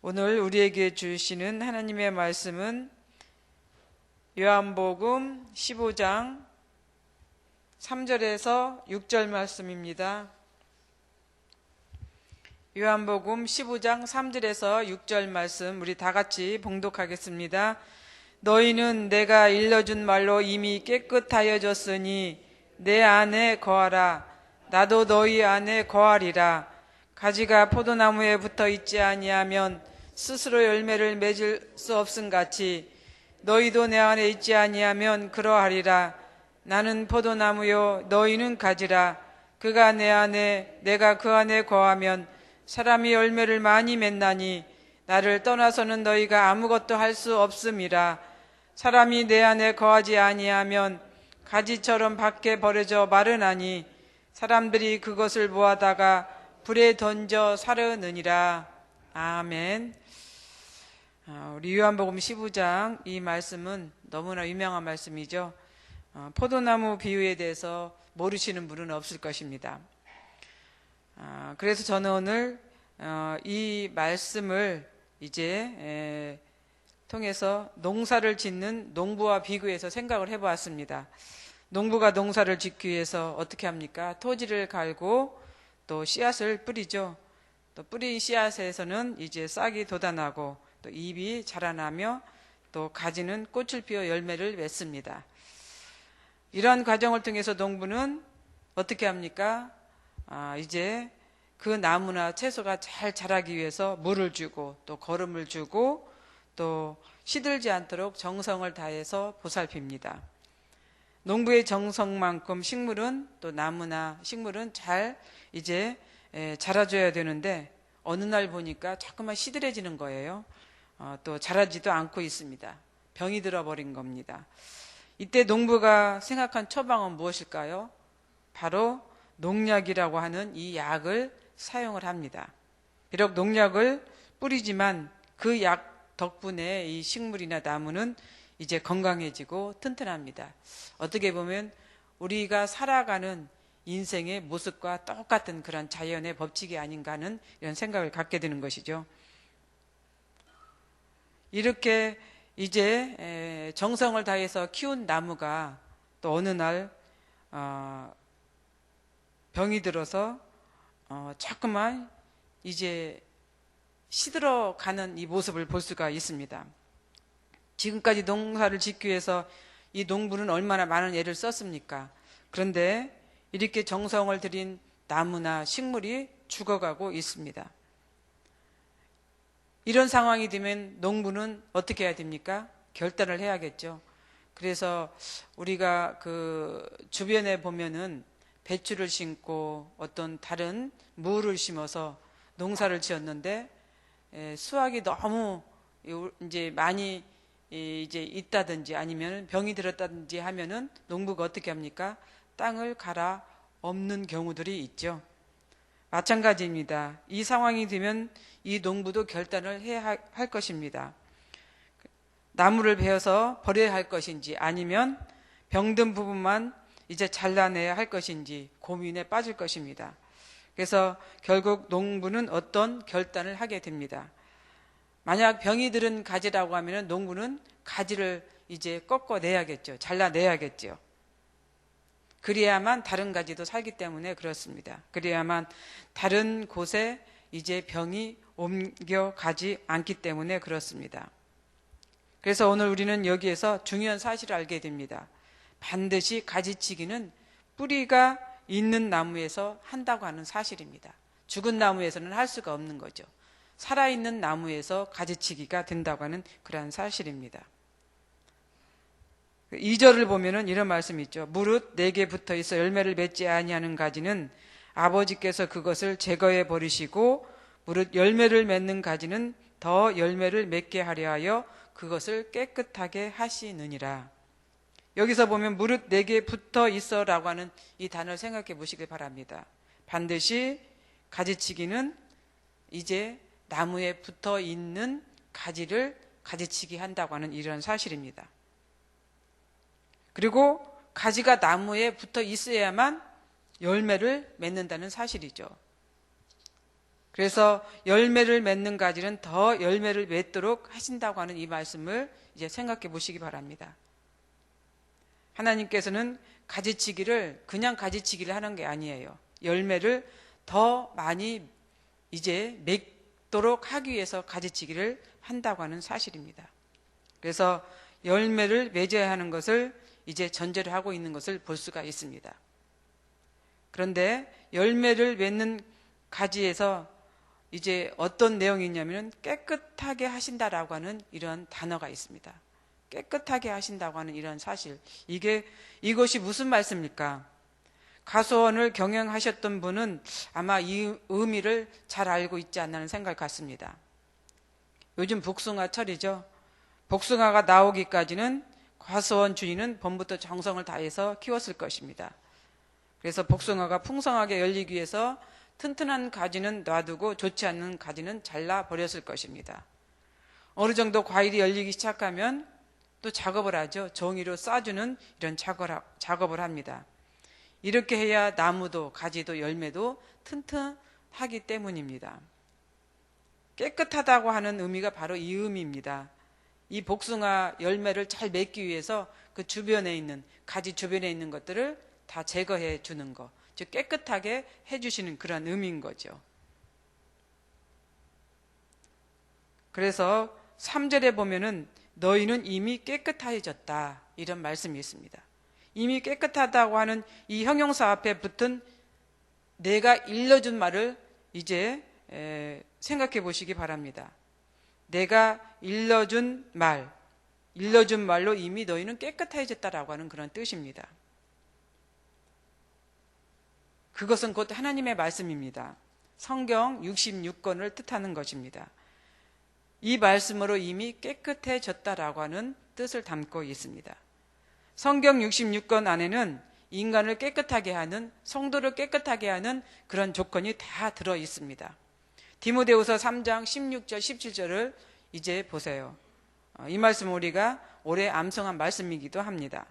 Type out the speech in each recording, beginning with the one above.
오늘 우리에게 주시는 하나님의 말씀은 요한복음 15장 3절에서 6절 말씀입니다. 요한복음 15장 3절에서 6절 말씀 우리 다 같이 봉독하겠습니다. 너희는 내가 일러준 말로 이미 깨끗하여졌으니 내 안에 거하라. 나도 너희 안에 거하리라. 가지가 포도나무에 붙어 있지 아니하면 스스로 열매를 맺을 수 없음같이 너희도 내 안에 있지 아니하면 그러하리라. 나는 포도나무요 너희는 가지라. 그가 내 안에 내가 그 안에 거하면 사람이 열매를 많이 맺나니 나를 떠나서는 너희가 아무것도 할 수 없음이라. 사람이 내 안에 거하지 아니하면 가지처럼 밖에 버려져 마르나니 사람들이 그것을 모아다가 불에 던져 사르느니라. 아멘. 우리 요한복음 15장 이 말씀은 너무나 유명한 말씀이죠. 포도나무 비유에 대해서 모르시는 분은 없을 것입니다. 그래서 저는 오늘 이 말씀을 이제 통해서 농사를 짓는 농부와 비교해서 생각을 해보았습니다. 농부가 농사를 짓기 위해서 어떻게 합니까? 토지를 갈고 또 씨앗을 뿌리죠. 또 뿌린 씨앗에서는 이제 싹이 돋아나고 또 잎이 자라나며 또 가지는 꽃을 피워 열매를 맺습니다. 이런 과정을 통해서 농부는 어떻게 합니까? 이제 그 나무나 채소가 잘 자라기 위해서 물을 주고 또 거름을 주고 또 시들지 않도록 정성을 다해서 보살핍니다. 농부의 정성만큼 식물은 또 나무나 식물은 잘 이제 자라줘야 되는데 어느 날 보니까 자꾸만 시들해지는 거예요. 또 자라지도 않고 있습니다. 병이 들어버린 겁니다. 이때 농부가 생각한 처방은 무엇일까요? 바로 농약이라고 하는 이 약을 사용을 합니다. 비록 농약을 뿌리지만 그 약 덕분에 이 식물이나 나무는 이제 건강해지고 튼튼합니다. 어떻게 보면 우리가 살아가는 인생의 모습과 똑같은 그런 자연의 법칙이 아닌가 하는 이런 생각을 갖게 되는 것이죠. 이렇게 이제 정성을 다해서 키운 나무가 또 어느 날 병이 들어서 자꾸만 이제 시들어가는 이 모습을 볼 수가 있습니다. 지금까지 농사를 짓기 위해서 이 농부는 얼마나 많은 애를 썼습니까? 그런데 이렇게 정성을 들인 나무나 식물이 죽어가고 있습니다. 이런 상황이 되면 농부는 어떻게 해야 됩니까? 결단을 해야겠죠. 그래서 우리가 그 주변에 보면은 배추를 심고 어떤 다른 무를 심어서 농사를 지었는데 수확이 너무 이제 많이 이제 있다든지 아니면 병이 들었다든지 하면은 농부가 어떻게 합니까? 땅을 갈아 엎는 경우들이 있죠. 마찬가지입니다. 이 상황이 되면 이 농부도 결단을 해야 할 것입니다. 나무를 베어서 버려야 할 것인지 아니면 병든 부분만 이제 잘라내야 할 것인지 고민에 빠질 것입니다. 그래서 결국 농부는 어떤 결단을 하게 됩니다. 만약 병이 들은 가지라고 하면 농부는 가지를 이제 꺾어내야겠죠. 잘라내야겠죠. 그래야만 다른 가지도 살기 때문에 그렇습니다. 그래야만 다른 곳에 이제 병이 옮겨가지 않기 때문에 그렇습니다. 그래서 오늘 우리는 여기에서 중요한 사실을 알게 됩니다. 반드시 가지치기는 뿌리가 있는 나무에서 한다고 하는 사실입니다. 죽은 나무에서는 할 수가 없는 거죠. 살아있는 나무에서 가지치기가 된다고 하는 그러한 사실입니다. 2절을 보면은 이런 말씀이 있죠. 무릇 내게 붙어 있어 열매를 맺지 아니하는 가지는 아버지께서 그것을 제거해 버리시고 무릇 열매를 맺는 가지는 더 열매를 맺게 하려 하여 그것을 깨끗하게 하시느니라. 여기서 보면 무릇 내게 붙어 있어 라고 하는 이 단어를 생각해 보시길 바랍니다. 반드시 가지치기는 이제 나무에 붙어 있는 가지를 가지치기 한다고 하는 이런 사실입니다. 그리고 가지가 나무에 붙어 있어야만 열매를 맺는다는 사실이죠. 그래서 열매를 맺는 가지는 더 열매를 맺도록 하신다고 하는 이 말씀을 이제 생각해 보시기 바랍니다. 하나님께서는 가지치기를 그냥 가지치기를 하는 게 아니에요. 열매를 더 많이 이제 맺도록 하기 위해서 가지치기를 한다고 하는 사실입니다. 그래서 열매를 맺어야 하는 것을 이제 전제를 하고 있는 것을 볼 수가 있습니다. 그런데 열매를 맺는 가지에서 이제 어떤 내용이 있냐면 깨끗하게 하신다라고 하는 이런 단어가 있습니다. 깨끗하게 하신다고 하는 이런 사실. 이것이 무슨 말씀입니까? 가수원을 경영하셨던 분은 아마 이 의미를 잘 알고 있지 않나 하는 생각을 갖습니다. 요즘 복숭아철이죠. 복숭아가 나오기까지는 가수원 주인은 봄부터 정성을 다해서 키웠을 것입니다. 그래서 복숭아가 풍성하게 열리기 위해서 튼튼한 가지는 놔두고 좋지 않은 가지는 잘라버렸을 것입니다. 어느 정도 과일이 열리기 시작하면 또 작업을 하죠. 종이로 싸주는 이런 작업을 합니다. 이렇게 해야 나무도 가지도 열매도 튼튼하기 때문입니다. 깨끗하다고 하는 의미가 바로 이 의미입니다. 이 복숭아 열매를 잘 맺기 위해서 그 주변에 있는 가지 주변에 있는 것들을 다 제거해 주는 것, 즉 깨끗하게 해주시는 그런 의미인 거죠. 그래서 3절에 보면은 너희는 이미 깨끗해졌다 이런 말씀이 있습니다. 이미 깨끗하다고 하는 이 형용사 앞에 붙은 내가 일러준 말을 이제 생각해 보시기 바랍니다. 내가 일러준 말로 이미 너희는 깨끗해졌다라고 하는 그런 뜻입니다. 그것은 곧 하나님의 말씀입니다. 성경 66권을 뜻하는 것입니다. 이 말씀으로 이미 깨끗해졌다라고 하는 뜻을 담고 있습니다. 성경 66권 안에는 인간을 깨끗하게 하는, 성도를 깨끗하게 하는 그런 조건이 다 들어 있습니다. 디모데후서 3장 16절 17절을 이제 보세요. 이 말씀은 우리가 오래 암송한 말씀이기도 합니다.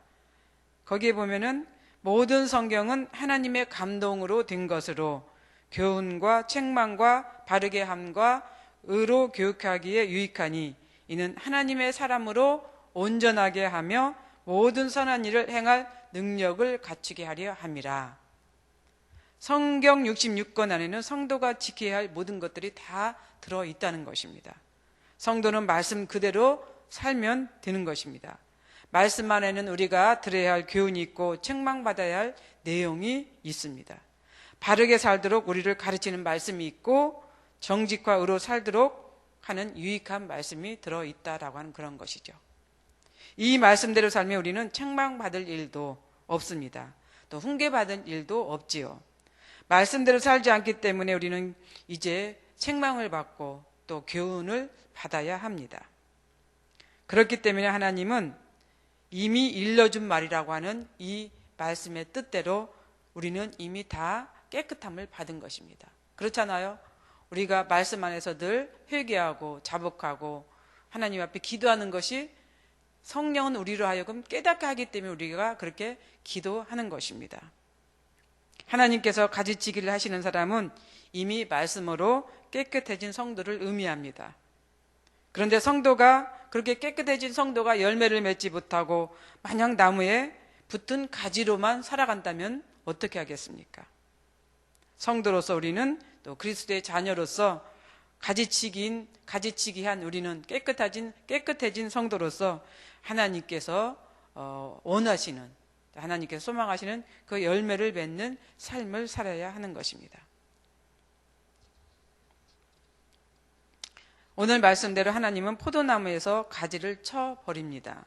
거기에 보면은 모든 성경은 하나님의 감동으로 된 것으로 교훈과 책망과 바르게 함과 의로 교육하기에 유익하니 이는 하나님의 사람으로 온전하게 하며 모든 선한 일을 행할 능력을 갖추게 하려 함이라. 성경 66권 안에는 성도가 지켜야 할 모든 것들이 다 들어있다는 것입니다. 성도는 말씀 그대로 살면 되는 것입니다. 말씀 안에는 우리가 들어야 할 교훈이 있고 책망받아야 할 내용이 있습니다. 바르게 살도록 우리를 가르치는 말씀이 있고 정직과 의로 살도록 하는 유익한 말씀이 들어있다라고 하는 그런 것이죠. 이 말씀대로 살면 우리는 책망받을 일도 없습니다. 또 훈계받을 일도 없지요. 말씀대로 살지 않기 때문에 우리는 이제 책망을 받고 또 교훈을 받아야 합니다. 그렇기 때문에 하나님은 이미 일러준 말이라고 하는 이 말씀의 뜻대로 우리는 이미 다 깨끗함을 받은 것입니다. 그렇잖아요? 우리가 말씀 안에서 늘 회개하고 자복하고 하나님 앞에 기도하는 것이 성령은 우리로 하여금 깨닫게 하기 때문에 우리가 그렇게 기도하는 것입니다. 하나님께서 가지치기를 하시는 사람은 이미 말씀으로 깨끗해진 성도를 의미합니다. 그런데 성도가 그렇게 깨끗해진 성도가 열매를 맺지 못하고 마냥 나무에 붙은 가지로만 살아간다면 어떻게 하겠습니까? 성도로서 우리는 또 그리스도의 자녀로서 가지치기한 우리는 깨끗해진 성도로서 하나님께서 원하시는, 하나님께서 소망하시는 그 열매를 맺는 삶을 살아야 하는 것입니다. 오늘 말씀대로 하나님은 포도나무에서 가지를 쳐버립니다.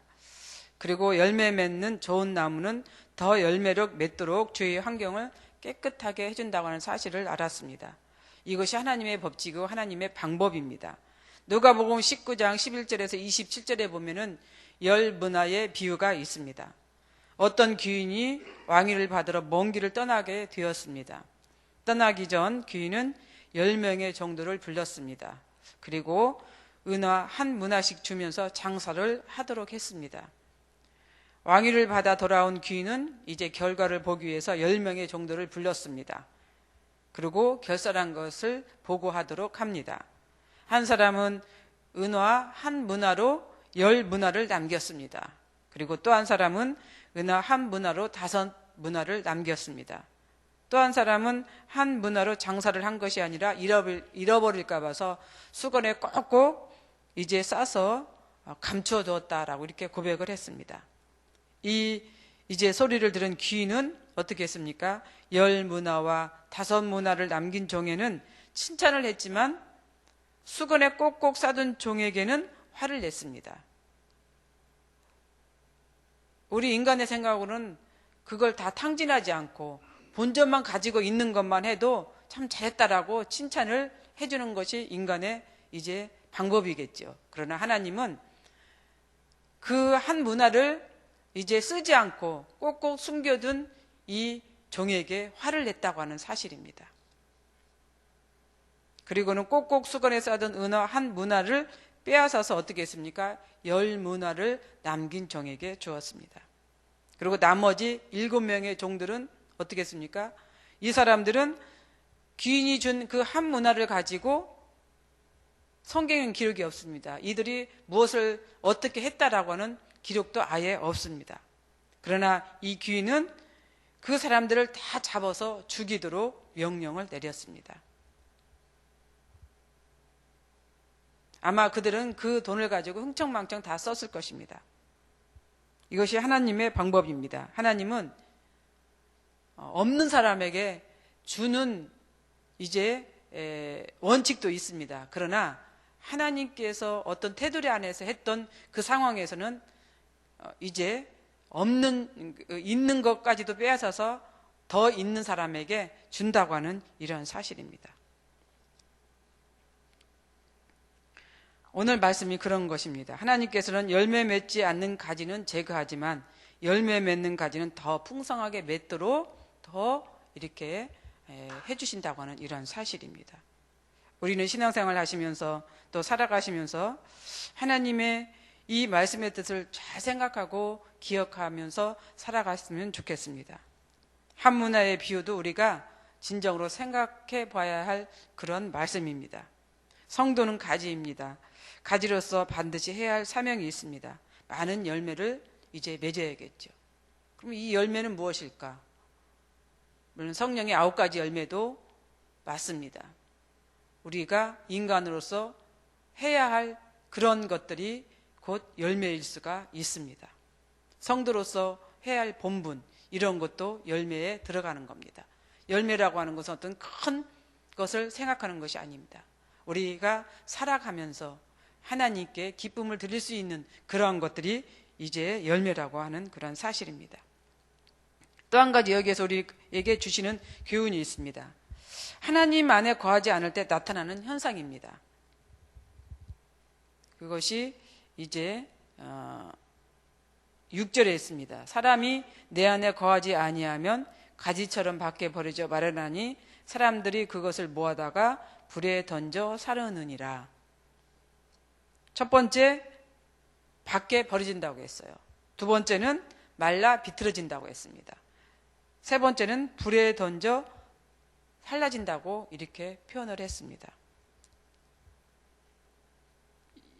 그리고 열매 맺는 좋은 나무는 더 열매를 맺도록 주위의 환경을 깨끗하게 해준다고 하는 사실을 알았습니다. 이것이 하나님의 법칙이고 하나님의 방법입니다. 누가복음 19장 11절에서 27절에 보면은 열 문화의 비유가 있습니다. 어떤 귀인이 왕위를 받으러 먼 길을 떠나게 되었습니다. 떠나기 전 귀인은 10명의 정도를 불렀습니다. 그리고 은화 한 문화씩 주면서 장사를 하도록 했습니다. 왕위를 받아 돌아온 귀인은 이제 결과를 보기 위해서 10명의 정도를 불렀습니다. 그리고 결산한 것을 보고하도록 합니다. 한 사람은 은화 한 문화로 10문화를 남겼습니다. 그리고 또 한 사람은 은화 한 문화로 5문화를 남겼습니다. 또 한 사람은 한 문화로 장사를 한 것이 아니라 잃어버릴까 봐서 수건에 꼭꼭 이제 싸서 감추어 두었다라고 이렇게 고백을 했습니다. 이제 소리를 들은 귀인은 어떻게 했습니까? 10문화와 5문화를 남긴 종에는 칭찬을 했지만 수건에 꼭꼭 싸둔 종에게는 화를 냈습니다. 우리 인간의 생각으로는 그걸 다 탕진하지 않고 본전만 가지고 있는 것만 해도 참 잘했다라고 칭찬을 해주는 것이 인간의 이제 방법이겠죠. 그러나 하나님은 그 한 문화를 이제 쓰지 않고 꼭꼭 숨겨둔 이 종에게 화를 냈다고 하는 사실입니다. 그리고는 꼭꼭 수건에 싸둔 은화 한 문화를 빼앗아서 어떻게 했습니까? 10문화를 남긴 종에게 주었습니다. 그리고 나머지 7명의 종들은 어떻게 했습니까? 이 사람들은 귀인이 준 그 한 문화를 가지고 성경엔 기록이 없습니다. 이들이 무엇을 어떻게 했다라고 하는 기록도 아예 없습니다. 그러나 이 귀인은 그 사람들을 다 잡아서 죽이도록 명령을 내렸습니다. 아마 그들은 그 돈을 가지고 흥청망청 다 썼을 것입니다. 이것이 하나님의 방법입니다. 하나님은 없는 사람에게 주는 이제 원칙도 있습니다. 그러나 하나님께서 어떤 테두리 안에서 했던 그 상황에서는 이제 있는 것까지도 빼앗아서 더 있는 사람에게 준다고 하는 이런 사실입니다. 오늘 말씀이 그런 것입니다. 하나님께서는 열매 맺지 않는 가지는 제거하지만 열매 맺는 가지는 더 풍성하게 맺도록 더 이렇게 해주신다고 하는 이런 사실입니다. 우리는 신앙생활 하시면서 또 살아가시면서 하나님의 이 말씀의 뜻을 잘 생각하고 기억하면서 살아갔으면 좋겠습니다. 한 문화의 비유도 우리가 진정으로 생각해 봐야 할 그런 말씀입니다. 성도는 가지입니다. 가지로서 반드시 해야 할 사명이 있습니다. 많은 열매를 이제 맺어야겠죠. 그럼 이 열매는 무엇일까? 물론 성령의 9가지 열매도 맞습니다. 우리가 인간으로서 해야 할 그런 것들이 곧 열매일 수가 있습니다. 성도로서 해야 할 본분, 이런 것도 열매에 들어가는 겁니다. 열매라고 하는 것은 어떤 큰 것을 생각하는 것이 아닙니다. 우리가 살아가면서 하나님께 기쁨을 드릴 수 있는 그러한 것들이 이제 열매라고 하는 그런 사실입니다. 또 한 가지 여기에서 우리에게 주시는 교훈이 있습니다. 하나님 안에 거하지 않을 때 나타나는 현상입니다. 그것이 이제 6절에 있습니다. 사람이 내 안에 거하지 아니하면 가지처럼 밖에 버려져 마르나니 사람들이 그것을 모아다가 불에 던져 사르느니라. 첫 번째, 밖에 버려진다고 했어요. 두 번째는 말라 비틀어진다고 했습니다. 세 번째는 불에 던져 살라진다고 이렇게 표현을 했습니다.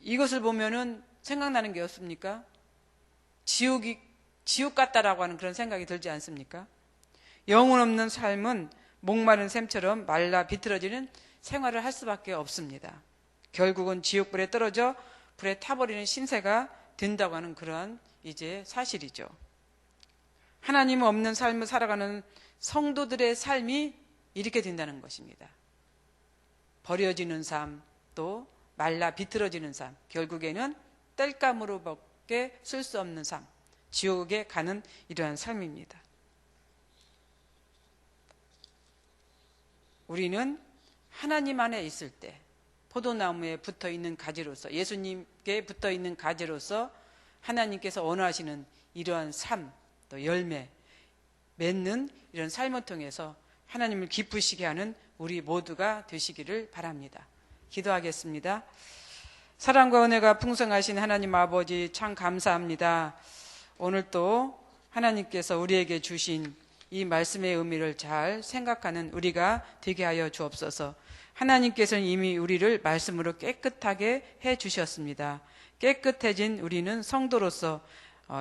이것을 보면은 생각나는 게 없습니까? 지옥 같다라고 하는 그런 생각이 들지 않습니까? 영혼 없는 삶은 목마른 샘처럼 말라 비틀어지는 생활을 할 수밖에 없습니다. 결국은 지옥불에 떨어져 불에 타버리는 신세가 된다고 하는 그런 이제 사실이죠. 하나님 없는 삶을 살아가는 성도들의 삶이 이렇게 된다는 것입니다. 버려지는 삶, 또 말라 비틀어지는 삶, 결국에는 땔감으로밖에 쓸 수 없는 삶, 지옥에 가는 이러한 삶입니다. 우리는 하나님 안에 있을 때 포도나무에 붙어있는 가지로서, 예수님께 붙어있는 가지로서 하나님께서 원하시는 이러한 삶, 또 열매 맺는 이런 삶을 통해서 하나님을 기쁘시게 하는 우리 모두가 되시기를 바랍니다. 기도하겠습니다. 사랑과 은혜가 풍성하신 하나님 아버지 참 감사합니다. 오늘 또 하나님께서 우리에게 주신 이 말씀의 의미를 잘 생각하는 우리가 되게 하여 주옵소서. 하나님께서는 이미 우리를 말씀으로 깨끗하게 해 주셨습니다. 깨끗해진 우리는 성도로서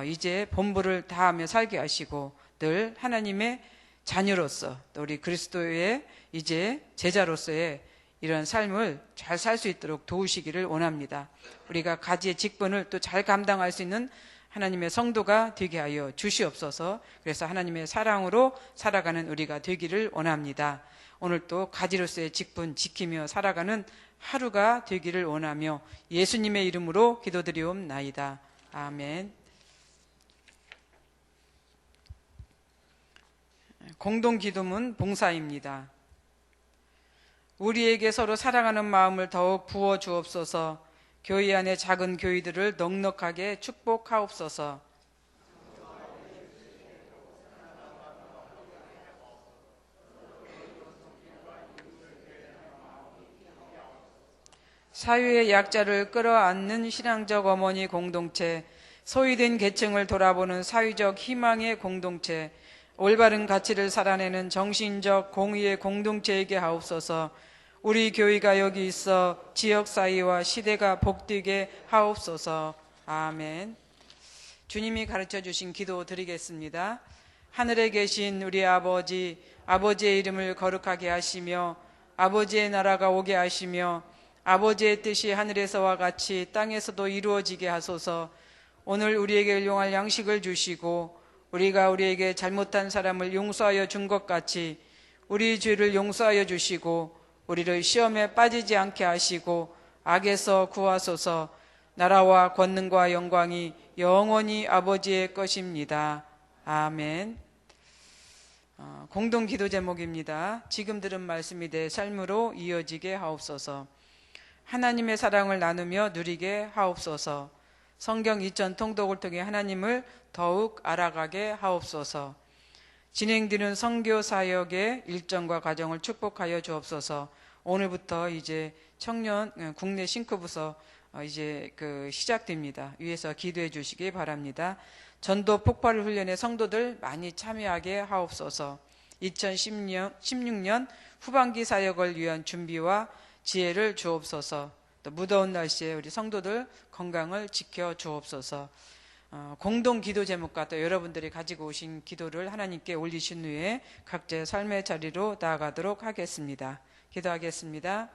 이제 본분을 다하며 살게 하시고 늘 하나님의 자녀로서 또 우리 그리스도의 이제 제자로서의 이런 삶을 잘 살 수 있도록 도우시기를 원합니다. 우리가 가지의 직분을 또 잘 감당할 수 있는 하나님의 성도가 되게 하여 주시옵소서. 그래서 하나님의 사랑으로 살아가는 우리가 되기를 원합니다. 오늘 또 가지로서의 직분 지키며 살아가는 하루가 되기를 원하며 예수님의 이름으로 기도드리옵나이다. 아멘. 공동기도문 봉사입니다. 우리에게 서로 사랑하는 마음을 더욱 부어 주옵소서. 교회 안의 작은 교회들을 넉넉하게 축복하옵소서. 사회의 약자를 끌어안는 신앙적 어머니 공동체, 소외된 계층을 돌아보는 사회적 희망의 공동체, 올바른 가치를 살아내는 정신적 공의의 공동체에게 하옵소서. 우리 교회가 여기 있어 지역사회와 시대가 복되게 하옵소서. 아멘. 주님이 가르쳐 주신 기도 드리겠습니다. 하늘에 계신 우리 아버지, 아버지의 이름을 거룩하게 하시며 아버지의 나라가 오게 하시며 아버지의 뜻이 하늘에서와 같이 땅에서도 이루어지게 하소서. 오늘 우리에게 일용할 양식을 주시고 우리가 우리에게 잘못한 사람을 용서하여 준 것 같이 우리 죄를 용서하여 주시고 우리를 시험에 빠지지 않게 하시고 악에서 구하소서. 나라와 권능과 영광이 영원히 아버지의 것입니다. 아멘. 공동 기도 제목입니다. 지금 들은 말씀이 내 삶으로 이어지게 하옵소서. 하나님의 사랑을 나누며 누리게 하옵소서. 성경 2천 통독을 통해 하나님을 더욱 알아가게 하옵소서. 진행되는 선교 사역의 일정과 과정을 축복하여 주옵소서. 오늘부터 이제 청년 국내 싱크부서 이제 시작됩니다. 위에서 기도해 주시기 바랍니다. 전도 폭발 훈련에 성도들 많이 참여하게 하옵소서. 2016년 후반기 사역을 위한 준비와 지혜를 주옵소서. 또 무더운 날씨에 우리 성도들 건강을 지켜 주옵소서. 공동 기도 제목과 또 여러분들이 가지고 오신 기도를 하나님께 올리신 후에 각자의 삶의 자리로 나아가도록 하겠습니다. 기도하겠습니다.